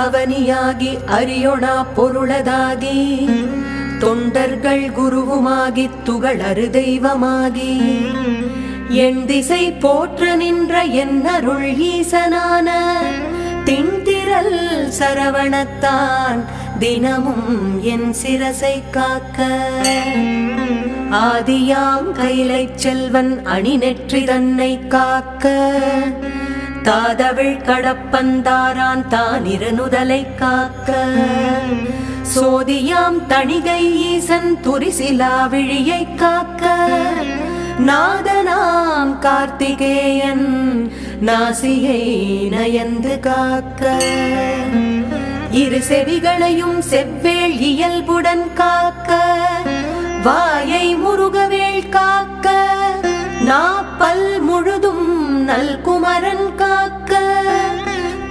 அவனியாகி அரியோனா பொருளதாகி தொண்டர்கள் குருவுமாகி துகளறு தெய்வமாகி என் திசை போற்ற நின்ற என் அருள் ஈசனான திண்திரல் சரவணத்தான் தினமும் என் சிரசை காக்க ஆதியாம் கைலை செல்வன் அணி நெற்றி தன்னை காக்க தாதவிழ் கடப்பந்தாரான் தான் இருநுதலை காக்க சோதியாம் தணிகை ஈசன் துரிசிலா விழியை காக்க நாதனாம் கார்த்திகேயன் நாசியை நயந்து காக்க இரு செவிகளையும் செவ்வேள் இயல்புடன் காக்க வாயை முருகவேள் காக்க நாப்பல் முழுதும் நல்குமரன் காக்க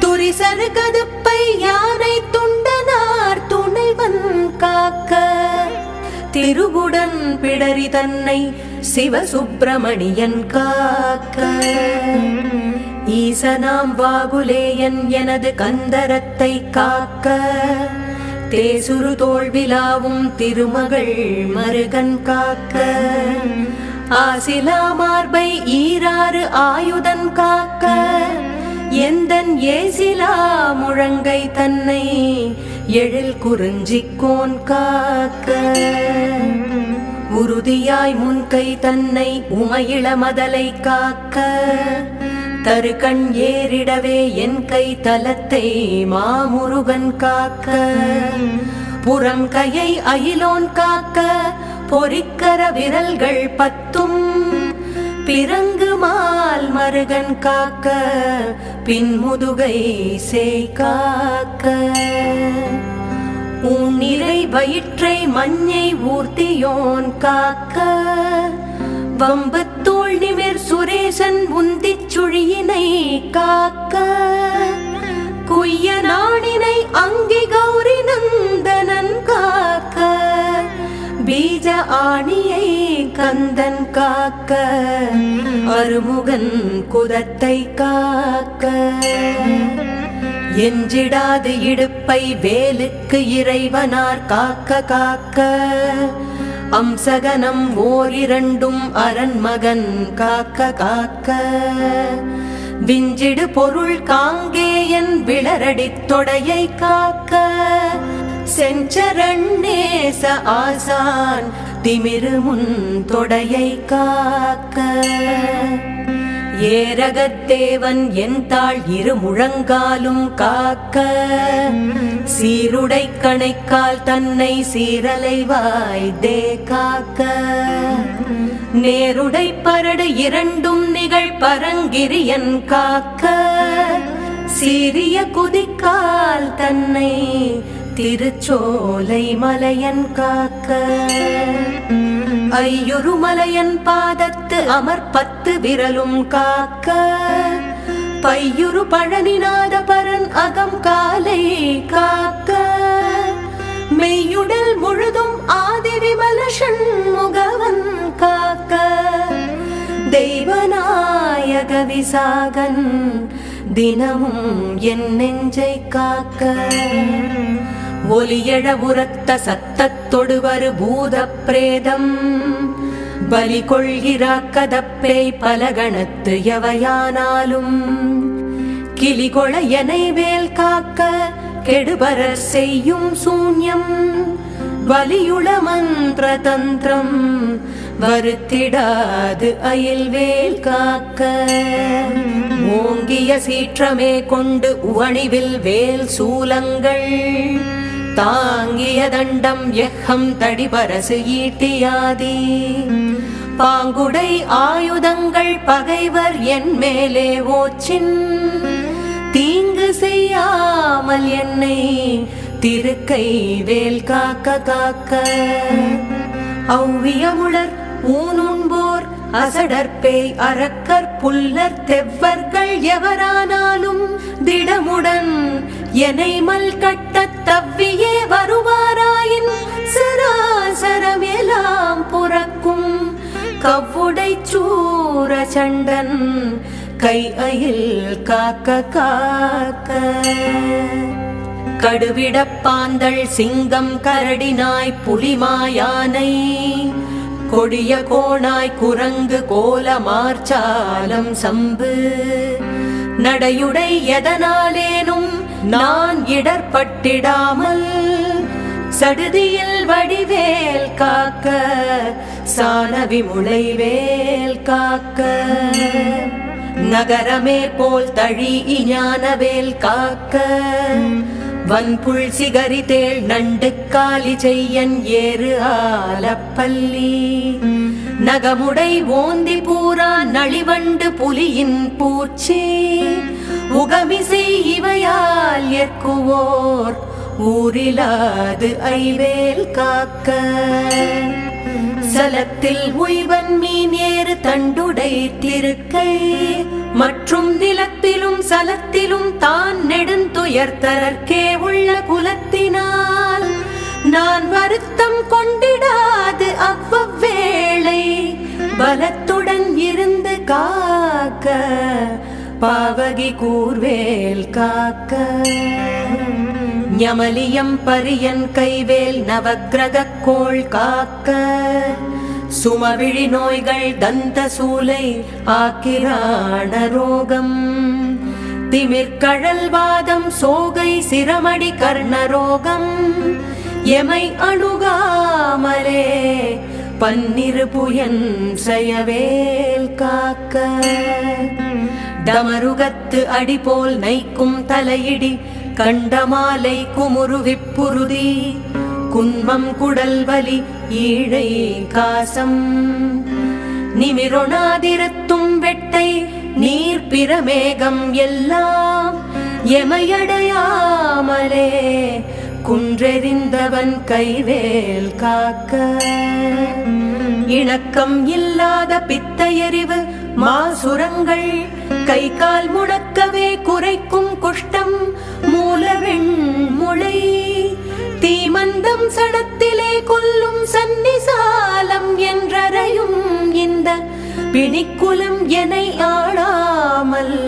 துரிசரு கதுப்பை யானை துண்டனார் துணைவன் காக்க திருவுடன் பிடரி தன்னை சிவசுப்பிரமணியன் காக்க ஈசனாம் வாகுலேயன் எனது கந்தரத்தை காக்க தேசுரு தோல்விலாவும் திருமகள் மருகன் காக்க ஆசிலா மார்பை ஈராறு ஆயுதன் காக்க எந்தன் ஏசிலா முழங்கை தன்னை எழில் குறிஞ்சிக்கோன் காக்க உறுதியாய் முன்கை தன்னை உமையிள மதலை காக்க தருகண் ஏறிடவே என் கை தலத்தை மாமுருகன் காக்க புறம் கையை அயிலோன் காக்க பொறிக்கர விரல்கள் பத்தும் பிறங்கு மால் மருகன் காக்க பின்முதுகை சேய் காக்க உன்னிறை வயிற்றை மஞ்சை ஊர்த்தியோன் காக்க வம்பத்தோள் நிமிர் சுரேசன் உந்திச் சுழியினை காக்க குய்ய நாணினை அங்கி கௌரி நந்தனன் காக்க பீஜ ஆணியை கந்தன் காக்க அருமுகன் குதத்தை காக்க எஞ்சிடாது இடுப்பை வேலுக்கு இறைவனார் காக்க காக்க அம்சகனம் ஓரிரண்டும் அரண்மகன் காக்க காக்க விஞ்சிடு பொருள் காங்கேயன் விளரடித் தொடையை காக்க செஞ்சரண்ணேச ஆசான் திமிரு முன் தொடையை காக்க ஏரகத்தேவன் என் தாள் இரு முழங்காலும் காக்க சீருடை கணைக்கால் தன்னை சீரலைவாய் தே காக்க நேருடை பரடு இரண்டும் நிகழ் பரங்கிரியன் காக்க சீரிய குதிக்கால் தன்னை திருச்சோலை மலையன் காக்க ஐயுரு மலையன் பாதத்து அமர்பத்து விரலும் காக்க பையுரு பழனிநாத பரன் அகம் காலை காக்க மெய்யுடல் முழுதும் ஆதி விமல சண்முகவன் காக்க தெய்வநாயக விசாகன் தினமும் என் நெஞ்சை காக்க ஒலியழ உரத்த சத்தத்தொடுவரு பூத பிரேதம் பலி கொள்கிறா கதப்பேய் பலகணத்து எவையானாலும் கிளிகொள எனை வேல் காக்க கெடுபரர் செய்யும் சூன்யம் வலியுள மந்திர தந்திரம் வருத்திடாது அயில்வேல் காக்க ஓங்கிய சீற்றமே கொண்டு உவணிவில் வேல் சூலங்கள் தாங்கிய தண்டம் எக்கம் தடிபரசு ஈட்டியாதி பாங்குடை ஆயுதங்கள் பகைவர் என் மேலே ஓச்சின் தீங்கு செய்யாமல் என்னை திருக்கை வேல் காக்க காக்க ஔவியமுளர் ஊனுண்போர் அசடற்பேய் அரக்கர் புல்லர் தெவ்வர்கள் எவரானாலும் திடமுடன் எனை மல் கட்டத் தவ்வியே வருவாராயின் சராசரமெல்லாம் புறக்கும் கவ்வுடை சூர சண்டன் கை அயில் காக்க காக்க கடுவிடப்பாந்தள் சிங்கம் கரடினாய் புலிமாயானை கொடிய கோணாய் குரங்கு கோல மார்ச்சாலம் சம்பு நடையுடை எதனாலேனும் நான் இடர்பட்டிடாமல் சடுதியில் வடிவேல் காக்க சானவி முளைவேல் காக்க நகரமே போல் தழி ஞானவேல் காக்க வன்புள் சிகரி தேள் நண்டு காலி செய்யன் ஏறு ஆலப்பள்ளி நகமுடை ஓந்தி பூரா நளிவண்டு புலியின் பூச்சி உகமிசை இவையால் ஏற்குவோர் ஊரிலாது ஐவேல் காக்க சலத்தில் உய்வன் மீன் ஏறு தண்டுடை திருக்கை மற்றும் நிலத்திலும் சலத்திலும் தான் நெடுந்துயர்த்தரற்கே உள்ள குலத்தினால் நான் வருத்தம் கொண்டிடாது அவ்வவேளை பலத்துடன் இருந்து காக்க பாவகி கூர்வேல் காக்க ஞமலியம் பரியன் கைவேல் நவக்கிரக கோள் காக்க சுமவிழி நோய்கள் தந்த சூலை ஆக்கிராண ரோகம் திமிர்கழல் வாதம் சோகை சிரமடி கர்ணரோகம் எமை அணுகாமலே பன்னிரு புயன் செயவேல் காக்க டமருகத்து அடிபோல் நைக்கும் தலையிடி கண்டமாலை குமுறு விப்புருதி குன்மம் குடல் வலி ஈழை காசம் நிமிரொணாதிரத்தும் வெட்டை நீர் பிரமேகம் எல்லாம் எமையடையாமலே குன்றெறிந்தவன் கைவேல் காக்க இணக்கம் இல்லாத பித்தையறிவு மாசுரங்கள் கை கால் முடக்கவே குறைக்கும் குஷ்டம் மூலவெண் முளை தீமந்தம் சடத்திலே கொல்லும் சன்னிசாலம் என்றறையும் இந்த பிணிக்குலம் எனை ஆளாமல்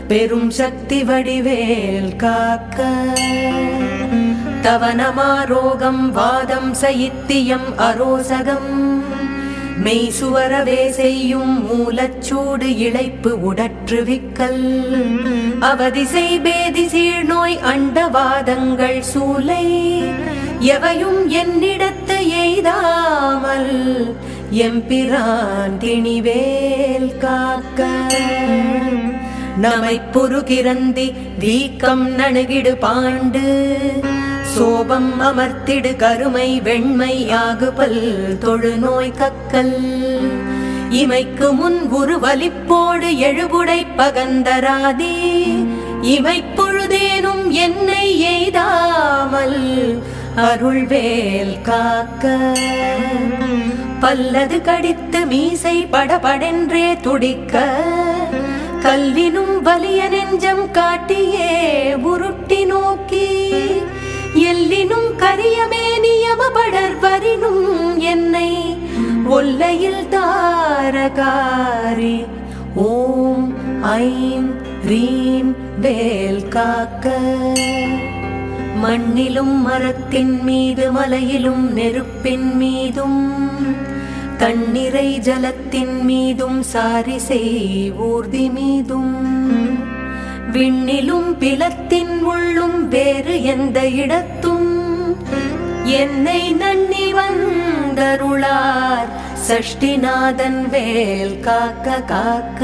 பெரும் சக்தி வடிவேல் காக்க தவனமாரோகம் வாதம் சைத்தியம் அரோசகம் மெய்சுவரவே செய்யும் மூலச்சூடு இழைப்பு உடற்றுவிக்கல் அவதிசை பேதி சீழ்நோய் அண்டவாதங்கள் சூலை எவையும் என்னிடத்து எய்தாமல் எம்பிரான் திணிவேல் காக்க நமை புருகிரந்தி வீக்கம் நணுகிடு பாண்டு சோபம் அமர்த்திடு கருமை வெண்மை ஆகுபல் தொழுநோய் கக்கல் இமைக்கு முன் உருவலிப்போடு எழுபுடை பகந்தராதி இமைப்பொழுதேனும் என்னை எய்தாமல் அருள்வேல் காக்க பல்லது கடித்து மீசை படபடென்றே துடிக்க கல்லினும் வலிய நெஞ்சம் காட்டியே உருட்டி நோக்கி எல்லினும் கரியமே நியமபடர் வரினும் என்னை ஒல்லையில் தாரகாரி ஓம் ஐம் ரீம் வேல் காக்க மண்ணிலும் மரத்தின் மீது மலையிலும் நெருப்பின் மீதும் தண்ணீரை ஜலத்தின் மீதும் சாரிசை ஊர்தி மீதும் விண்ணிலும் பிலத்தின் உள்ளும் வேறு எந்த இடத்தும் என்னை நன்னி வந்தருளார் சஷ்டிநாதன் வேல் காக்க காக்க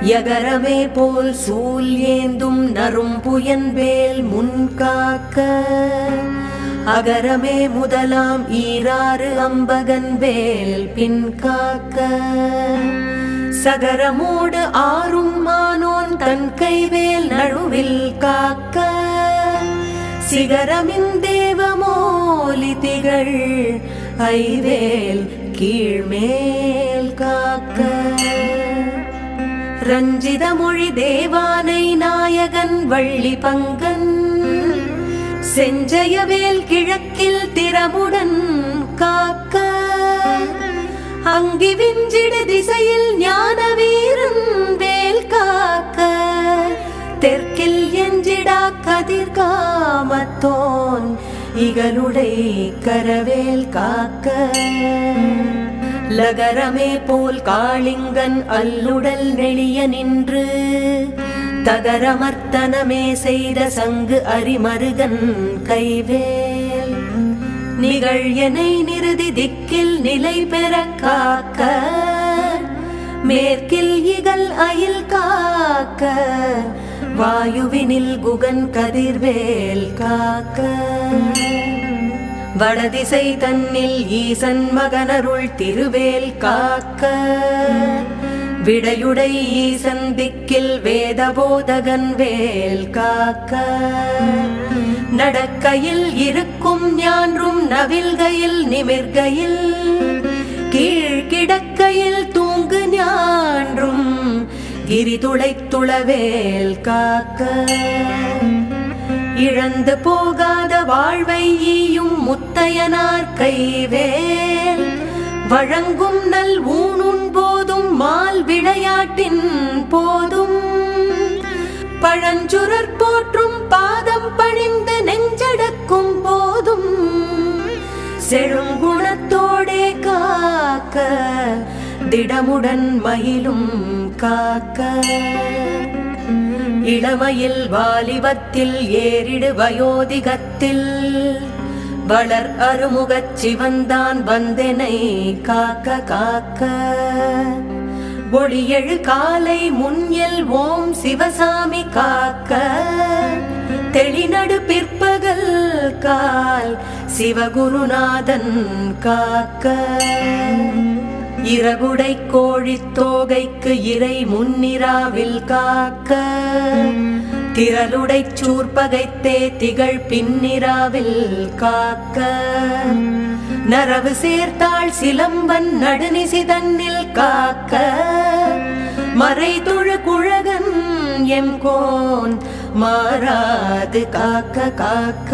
யகரமே போல் சூல் ஏந்தும் நரும்புயன் வேல் முன் காக்க அகரமே முதலாம் ஈராறு அம்பகன் வேல் பின் காக்க சகரமோடு ஆறும் மானோன் தன் கைவேல் நடுவில் காக்க சிகரமின் தேவமோலி திகழ் ஐவேல் கீழ்மேல் காக்க ரஞ்சித மொழி தேவானை நாயகன் வள்ளி பங்கன் செஞ்சயவேல் கிழக்கில் திறமுடன் காக்க அங்கி விஞ்சிடு திசையில் ஞான வீரன் வேல் காக்க தெற்கில் எஞ்சிடா கதிர்காமத்தோன் இகலுடை கரவேல் காக்க லகரமே போல் காளிங்கன் அல்லுடல் நெளிய நின்று தகரமர்த்தனமே செய்த சங்கு அரிமருகன் கைவேல் நிகழ்யனை நிறுதி திக்கில் நிலை பெற காக்க மேற்கில் இகல் அயில் காக்க வாயுவினில் குகன் கதிர்வேல் காக்க வடதிசை தன்னில் ஈசன் மகனருள் திருவேல் காக்க விடையுடை ஈசன் திக்கில் வேதபோதகன் வேல் காக்க நடக்கையில் இருக்கும் ஞான்றும் நவில்கையில் நிமிர்கையில் கீழ்கிடக்கையில் தூங்கு ஞான்றும் கிரிதுளைத்துளவேல் காக்க இழந்து போகாத வாழ்வை ஈயும் முத்தையனார் கைவேல் வழங்கும் நல் ஊனுண் போதும் மால் விளையாட்டின் போதும் பழஞ்சுரர் போற்றும் பாதம் பணிந்து நெஞ்சடக்கும் போதும் செழுங்குணத்தோடே காக்க திடமுடன் மயிலும் காக்க இளமையில் வாலிபத்தில் ஏறிடு வயோதிகத்தில் வளர் அருமுகச் சிவந்தான் வந்தெனை காக்க காக்க ஒளியெழு காலை முன்யல் ஓம் சிவசாமி காக்க தெளிநடு பிற்பகல் கால் சிவகுருநாதன் காக்க இரகுடை கோழித் தோகைக்கு இறை முன்னிராவில் காக்க திரளுடை சூர்பகைத்தே திகழ் பின்னிராவில் காக்க நரவு சேர்த்தாள் சிலம்பன் நடுநிசி தன்னில் காக்க மறை தொழு குழகன் எம் கோன் மாறாது காக்க காக்க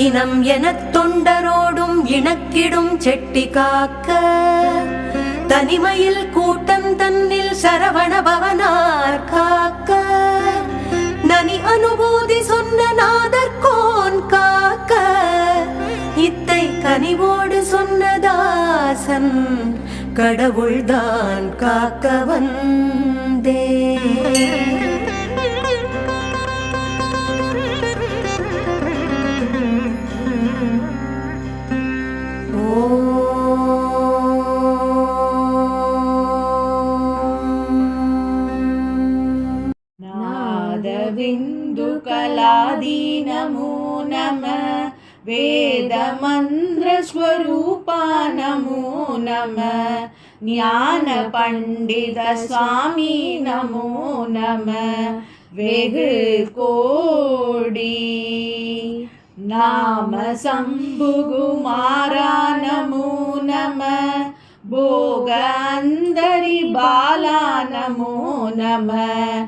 இனம் எனத் தொண்டரோடும் இணக்கிடும் செட்டி காக்க தனிமையில் கூட்டம் தன்னில் சரவண பவனார் காக்க நனி அனுபூதி சொன்ன நாதர்கோன் காக்க இத்தை கனிவோடு சொன்னதாசன் கடவுள்தான் காக்க வந்தே. नादबिन्दु कलादि नमो नमः वेदमन्त्र स्वरूपा नमो नमः ज्ञान पंडित स्वामी नमो नमः वेगु कोडी नाम शंभुकुमारा नमो नमः भोग अंदरि बाला नमो नमः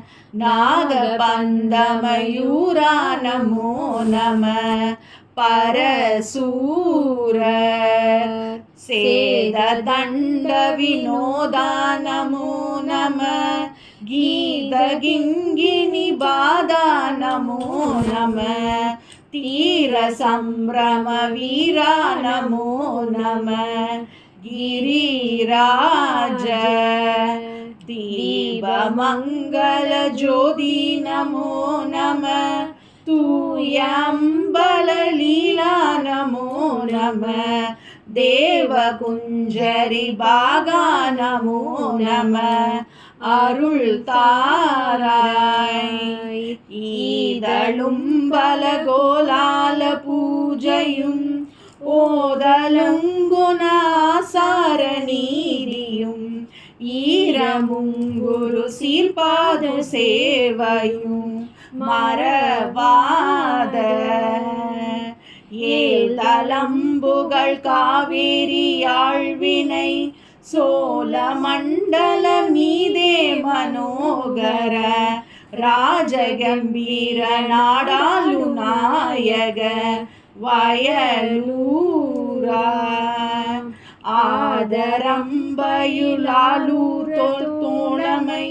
नागपंदमयूरा नमो नमः परसूर सेददंड विनोदा नमो नमः गीतगिंगिनी बाधा नमो नमः तीर संभ्रम वीरा नमो नमः गिरिराज दीप मंगल ज्योति नमो नमः तूयंबल लीला नमो नमः देव कुंजरी बागा नमो नमः अरुள் தாராய் ஈதழும்பல கோலால பூஜையும் ஓதலுங்குணாசார நீதியும் ஈரமுங்குரு சீர்பாது சேவையும் மறவாத ஏலம்புகள் காவேரி ஆழ்வினை சோழ மண்டல மீதே மனோகர ராஜகம்பீர நாடாளு நாயக வயலூரா ஆதரம்பயுலாலூர் தோழமை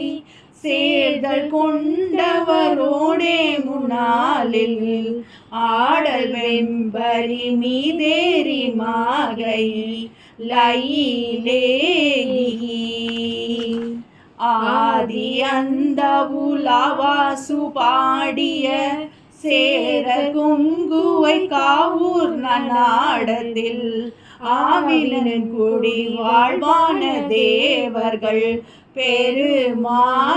சேர்தல் கொண்டவரோடே முன்னாளில் ஆடல் வெம்பரி மீதேறி மாகை லயிலேகி ஆதி அந்த உலாவாசு பாடிய சேர குங்குவை காவூர் நாடத்தில் ஆவிலன் குடி வாழ்வான தேவர்கள் பெருமாளே.